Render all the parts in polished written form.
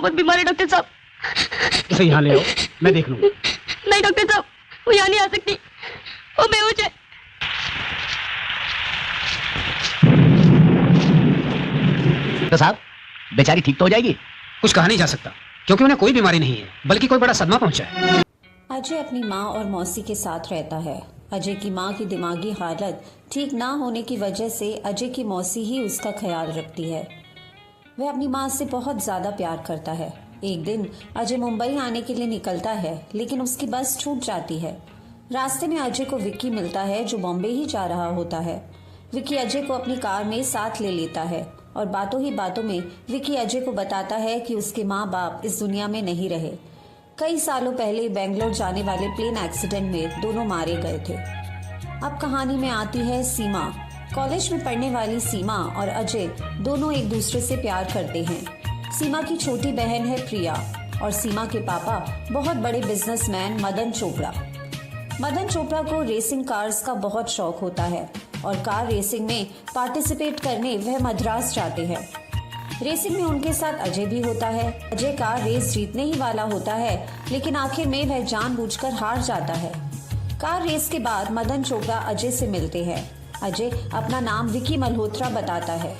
बहुत बीमार है डॉक्टर साहब। इसे यहाँ ले आओ, मैं देख लूंगा। नहीं डॉक्टर साहब, वो यहाँ नहीं आ सकती, वो बेहोश है। डॉक्टर साहब, बेचारी ठीक तो हो जाएगी? कुछ कहा नहीं जा सकता, क्योंकि उन्हें कोई बीमारी नहीं है, बल्कि कोई बड़ा सदमा पहुंचा है। अजय अपनी माँ और मौसी के साथ रहता है। अजय की माँ की दिमागी हालत ठीक ना होने की वजह से अजय की मौसी ही उसका ख्याल रखती है। वह अपनी माँ से बहुत ज़्यादा प्यार करता है। एक दिन अजय मुंबई आने के लिए निकलता है, लेकिन उसकी बस छूट जाती है। रास्ते में अजय को विक्की मिलता है, जो बॉम्बे ही जा रहा होता है। विक्की अजय को अपनी कार में साथ ले लेता है और बातों ही बातों में विक्की अजय को बताता है कि उसके माँ बाप इस दुनिया में नहीं रहे। कई सालों पहले बेंगलोर जाने वाले प्लेन एक्सीडेंट में दोनों मारे गए थे। अब कहानी में आती है सीमा। कॉलेज में पढ़ने वाली सीमा और अजय दोनों एक दूसरे से प्यार करते हैं। सीमा की छोटी बहन है प्रिया और सीमा के पापा बहुत बड़े बिजनेसमैन मदन चोपड़ा। मदन चोपड़ा को रेसिंग कार्स का बहुत शौक होता है और कार रेसिंग में पार्टिसिपेट करने वह मद्रास जाते हैं। रेसिंग में उनके साथ अजय भी होता है। अजय कार रेस जीतने ही वाला होता है, लेकिन आखिर में वह जानबूझकर हार जाता है। कार रेस के बाद मदन चोपड़ा अजय से मिलते हैं। अजय अपना नाम विक्की मल्होत्रा बताता है।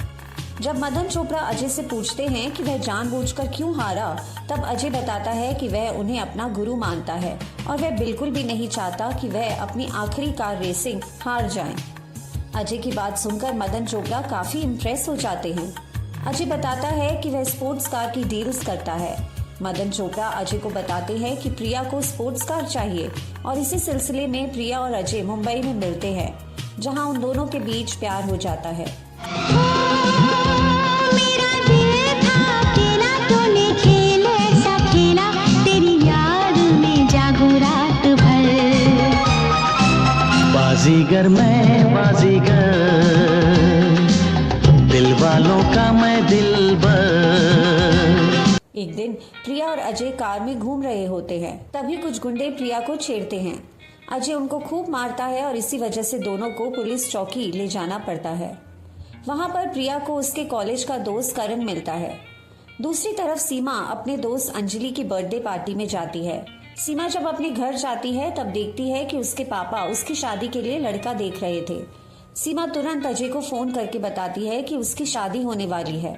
जब मदन चोपड़ा अजय से पूछते हैं कि वह जानबूझकर क्यों हारा, तब अजय बताता है कि वह उन्हें अपना गुरु मानता है और वह बिल्कुल भी नहीं चाहता कि वह अपनी आखिरी कार रेसिंग हार जाएं। अजय की बात सुनकर मदन चोपड़ा काफी इम्प्रेस हो जाते हैं। अजय बताता है कि वह स्पोर्ट्स कार की डील्स करता है। मदन चोपड़ा अजय को बताते हैं कि प्रिया को स्पोर्ट्स कार चाहिए और इसी सिलसिले में प्रिया और अजय मुंबई में मिलते हैं, जहां उन दोनों के बीच प्यार हो जाता है। मेरा दिल था अकेला, तूने खेल ऐसा खेला, तेरी याद में जागूं रात भर। बाजीगर मैं बाजीगर, दिल वालों का मैं दिलबर। एक दिन प्रिया और अजय कार में घूम रहे होते हैं, तभी कुछ गुंडे प्रिया को छेड़ते हैं। अजय उनको खूब मारता है और इसी वजह से दोनों को पुलिस चौकी ले जाना पड़ता है। वहां पर प्रिया को उसके कॉलेज का दोस्त करण मिलता है। दूसरी तरफ सीमा अपने दोस्त अंजलि की बर्थडे पार्टी में जाती है। सीमा जब अपने घर जाती है तब देखती है कि उसके पापा उसकी शादी के लिए लड़का देख रहे थे। सीमा तुरंत अजय को फोन करके बताती है कि उसकी शादी होने वाली है।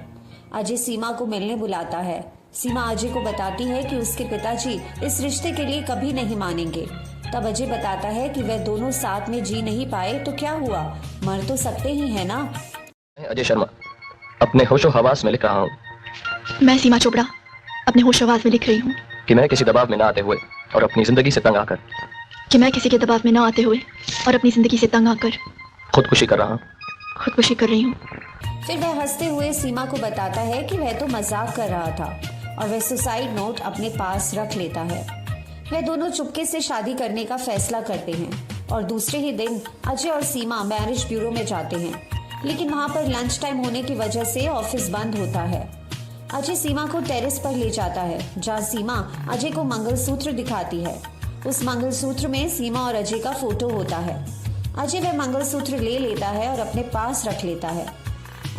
अजय सीमा को मिलने बुलाता है। सीमा अजय को बताती है कि उसके पिताजी इस रिश्ते के लिए कभी नहीं मानेंगे। तब अजय बताता है कि वह दोनों साथ में जी नहीं पाए तो क्या हुआ, मर तो सकते ही है ना। अजय शर्मा अपने होशो हवास में लिख रहा हूँ। मैं सीमा चोपड़ा अपने होशोहवास में लिख रही हूँ कि मैं किसी दबाव में ना आते हुए और अपनी जिंदगी से तंग आकर खुदकुशी कर रहा हूँ। खुदकुशी कर रही हूँ। फिर वह हंसते हुए सीमा को बताता है कि वह तो मजाक कर रहा था और वह सुसाइड नोट अपने पास रख लेता है। वह दोनों चुपके से शादी करने का फैसला करते हैं और दूसरे ही दिन अजय और सीमा मैरिज ब्यूरो में जाते हैं, लेकिन वहां पर लंच टाइम होने की वजह से ऑफिस बंद होता है। अजय सीमा को टेरेस पर ले जाता है, जहाँ सीमा अजय को मंगलसूत्र दिखाती है। उस मंगलसूत्र में सीमा और अजय का फोटो होता है। अजय वह मंगलसूत्र ले लेता है और अपने पास रख लेता है।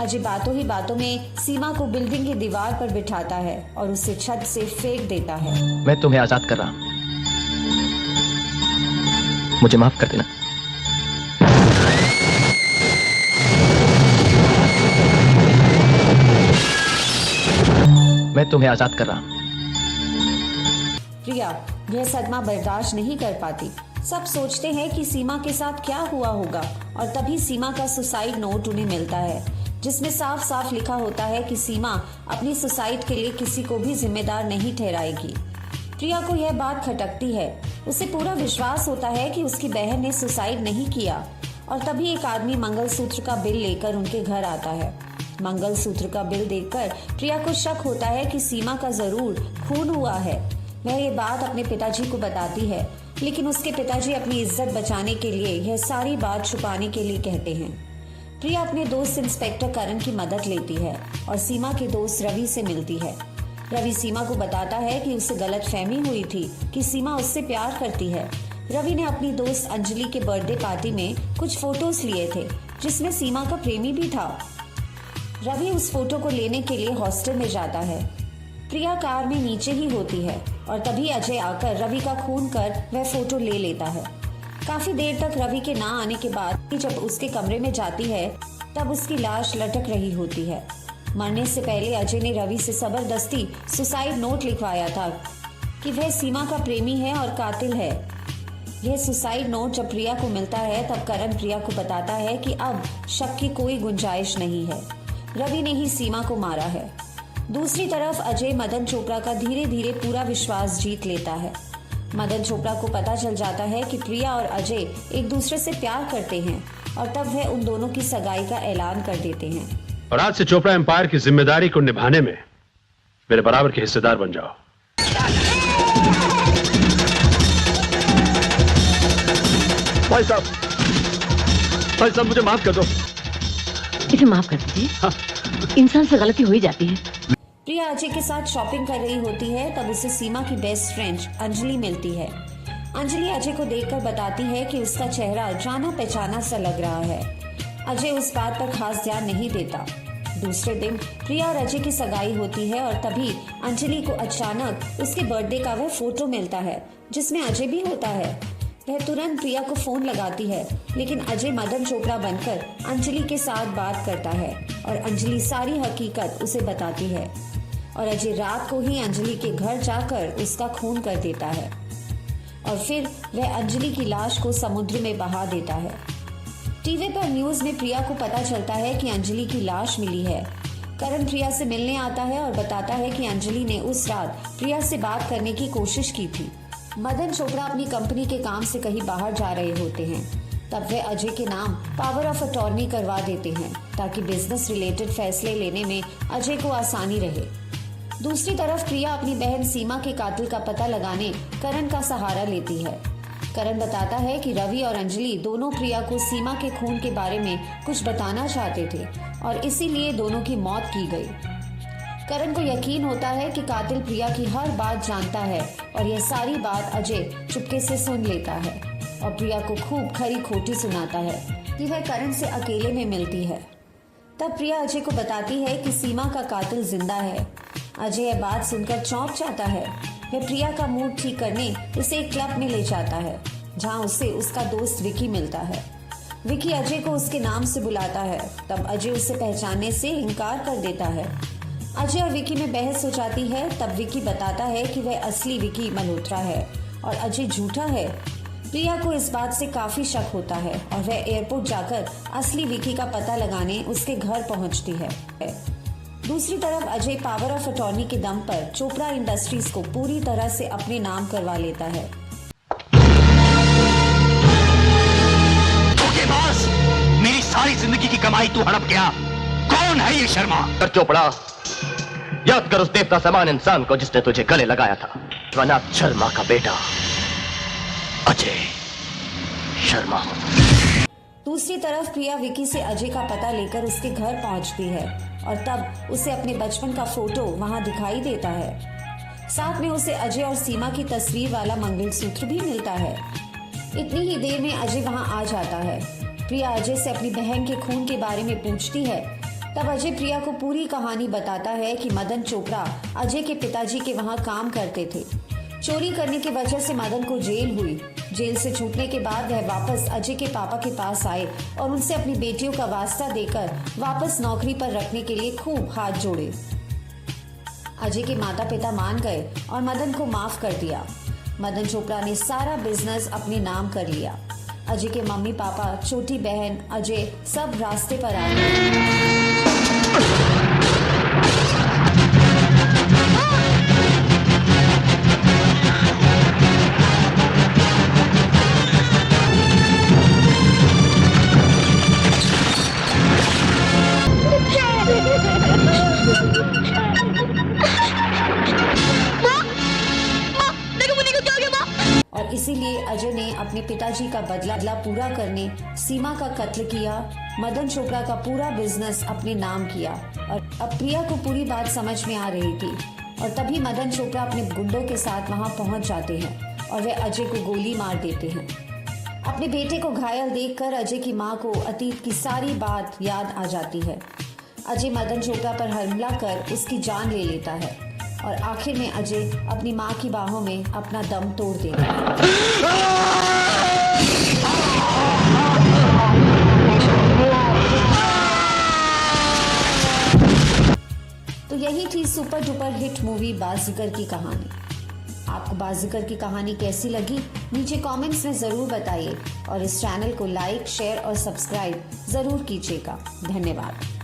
अजय बातों ही बातों में सीमा को बिल्डिंग की दीवार पर बिठाता है और उसे छत से फेंक देता है। मैं तुम्हें आजाद कर रहा हूँ, मुझे माफ कर देना। मैं तुम्हें आजाद कर रहा हूँ। प्रिया यह सदमा बर्दाश्त नहीं कर पाती। सब सोचते हैं कि सीमा के साथ क्या हुआ होगा और तभी सीमा का सुसाइड नोट उन्हें मिलता है, जिसमें साफ साफ लिखा होता है कि सीमा अपनी सुसाइड के लिए किसी को भी जिम्मेदार नहीं ठहराएगी। प्रिया को यह बात खटकती है। उसे पूरा विश्वास होता है कि उसकी बहन ने सुसाइड नहीं किया और तभी एक आदमी मंगलसूत्र का बिल लेकर उनके घर आता है। मंगलसूत्र का बिल देखकर प्रिया को शक होता है कि सीमा का जरूर खून हुआ है। वह ये बात अपने पिताजी को बताती है, लेकिन उसके पिताजी अपनी इज्जत बचाने के लिए यह सारी बात छुपाने के लिए कहते हैं। प्रिया अपने दोस्त इंस्पेक्टर करण की मदद लेती है और सीमा के दोस्त रवि से मिलती है। रवि सीमा को बताता है कि उसे गलतफहमी हुई थी कि सीमा उससे प्यार करती है। रवि ने अपनी दोस्त अंजलि के बर्थडे पार्टी में कुछ फोटोज लिए थे, जिसमें सीमा का प्रेमी भी था। रवि उस फोटो को लेने के लिए हॉस्टल में जाता है। प्रिया कार में नीचे ही होती है और तभी अजय आकर रवि का खून कर वह फोटो ले लेता है। काफी देर तक रवि के ना आने के बाद जब उसके कमरे में जाती है तब उसकी लाश लटक रही होती है। मरने से पहले अजय ने रवि से जबरदस्ती सुसाइड नोट लिखवाया था कि वह सीमा का प्रेमी है और कातिल है। यह सुसाइड नोट जब प्रिया को मिलता है तब करण प्रिया को बताता है कि अब शक की कोई गुंजाइश नहीं है, रवि ने ही सीमा को मारा है। दूसरी तरफ अजय मदन चोपड़ा का धीरे धीरे पूरा विश्वास जीत लेता है। मदन चोपड़ा को पता चल जाता है कि प्रिया और अजय एक दूसरे से प्यार करते हैं और तब वह उन दोनों की सगाई का ऐलान कर देते हैं। और आज से चोपड़ा एम्पायर की जिम्मेदारी को निभाने में मेरे बराबर के हिस्सेदार बन जाओ। भाई साहब मुझे माफ कर दो। इसे माफ कर दीजिए। हाँ। इंसान से गलती हो ही जाती है। प्रिया अजय के साथ शॉपिंग कर रही होती है तब उसे सीमा की बेस्ट फ्रेंड अंजलि मिलती है। अंजलि अजय को देखकर बताती है कि उसका चेहरा जाना पहचाना सा लग रहा है। अजय उस बात पर खास ध्यान नहीं देता। दूसरे दिन प्रिया और अजय की सगाई होती है और तभी अंजलि को अचानक उसके बर्थडे का वह फोटो मिलता है जिसमें अजय भी होता है। वह तुरंत प्रिया को फोन लगाती है लेकिन अजय मदन चोपड़ा बनकर अंजलि के साथ बात करता है और अंजलि सारी हकीकत उसे बताती है और अजय रात को ही अंजलि के घर जाकर उसका खून कर देता है और फिर वह अंजलि की लाश को समुद्र में बहा देता है। टीवी पर न्यूज में प्रिया को पता चलता है कि अंजलि की लाश मिली है। करण प्रिया से मिलने आता है और बताता है कि अंजलि ने उस रात प्रिया से बात करने की कोशिश की थी। मदन चोपड़ा अपनी कंपनी के काम से कहीं बाहर जा रहे होते हैं तब वे अजय के नाम पावर ऑफ अटॉर्नी करवा देते हैं ताकि बिजनेस रिलेटेड फैसले लेने में अजय को आसानी रहे। दूसरी तरफ प्रिया अपनी बहन सीमा के कातिल का पता लगाने करण का सहारा लेती है। करण बताता है कि रवि और अंजलि दोनों प्रिया को सीमा के खून के बारे में कुछ बताना चाहते थे और इसीलिए दोनों की मौत की गई। करण को यकीन होता है कि कातिल प्रिया की हर बात जानता है और यह सारी बात अजय चुपके से सुन लेता है और प्रिया को खूब खरी खोटी सुनाता है कि वह करण से अकेले में मिलती है। तब प्रिया अजय को बताती है कि सीमा का कातिल जिंदा है। अजय यह बात सुनकर चौंक जाता है। वह प्रिया का मूड ठीक करने उसे एक क्लब में ले जाता है जहां उसे उसका दोस्त विकी मिलता है। विकी अजय को उसके नाम से बुलाता है तब अजय उसे पहचानने से इनकार कर देता है। अजय और विकी में बहस हो जाती है तब विकी बताता है कि वह असली विकी मल्होत्रा है और अजय झूठा है। प्रिया को इस बात से काफी शक होता है और वह एयरपोर्ट जाकर असली विकी का पता लगाने उसके घर पहुंचती है। दूसरी तरफ अजय पावर ऑफ अटॉर्नी के दम पर चोपड़ा इंडस्ट्रीज को पूरी तरह से अपने नाम करवा लेता है। बॉस, मेरी सारी जिंदगी की कमाई तू हड़प गया। कौन है ये शर्मा? चोपड़ा, याद कर उस देवता समान इंसान को जिसने तुझे गले लगाया था। वनाथ शर्मा का बेटा अजय शर्मा। दूसरी तरफ प्रिया विकी से अजय का पता लेकर उसके घर पहुंचती है और तब उसे अपने बचपन का फोटो वहां दिखाई देता है। साथ में उसे अजय और सीमा की तस्वीर वाला मंगलसूत्र भी मिलता है। इतनी ही देर में अजय वहां आ जाता है। प्रिया अजय से अपनी बहन के खून के बारे में पूछती है। तब अजय प्रिया को पूरी कहानी बताता है कि मदन चोपड़ा अजय के पिताजी के वहां काम करते थे। चोरी करने की वजह से मदन को जेल हुई। जेल से छूटने के बाद वह वापस अजय के पापा के पास आए और उनसे अपनी बेटियों का वास्ता देकर वापस नौकरी पर रखने के लिए खूब हाथ जोड़े। अजय के माता पिता मान गए और मदन को माफ कर दिया। मदन चोपड़ा ने सारा बिजनेस अपने नाम कर लिया। अजय के मम्मी पापा, छोटी बहन, अजय सब रास्ते पर आ गए। और इसीलिए अजय ने अपने पिताजी का बदला पूरा करने सीमा का कत्ल किया, मदन चोपड़ा का पूरा बिजनेस अपने नाम किया। और अब प्रिया को पूरी बात समझ में आ रही थी और तभी मदन चोपड़ा अपने गुंडों के साथ वहां पहुंच जाते हैं और वे अजय को गोली मार देते हैं। अपने बेटे को घायल देखकर अजय की मां को अतीत की सारी बात याद आ जाती है। अजय मदन चोपड़ा पर हमला कर उसकी जान ले लेता है। और आखिर में अजय अपनी माँ की बाहों में अपना दम तोड़ देता है। तो यही थी सुपर डुपर हिट मूवी बाजीगर की कहानी। आपको बाजीगर की कहानी कैसी लगी नीचे कमेंट्स में ज़रूर बताइए और इस चैनल को लाइक, शेयर और सब्सक्राइब ज़रूर कीजिएगा। धन्यवाद।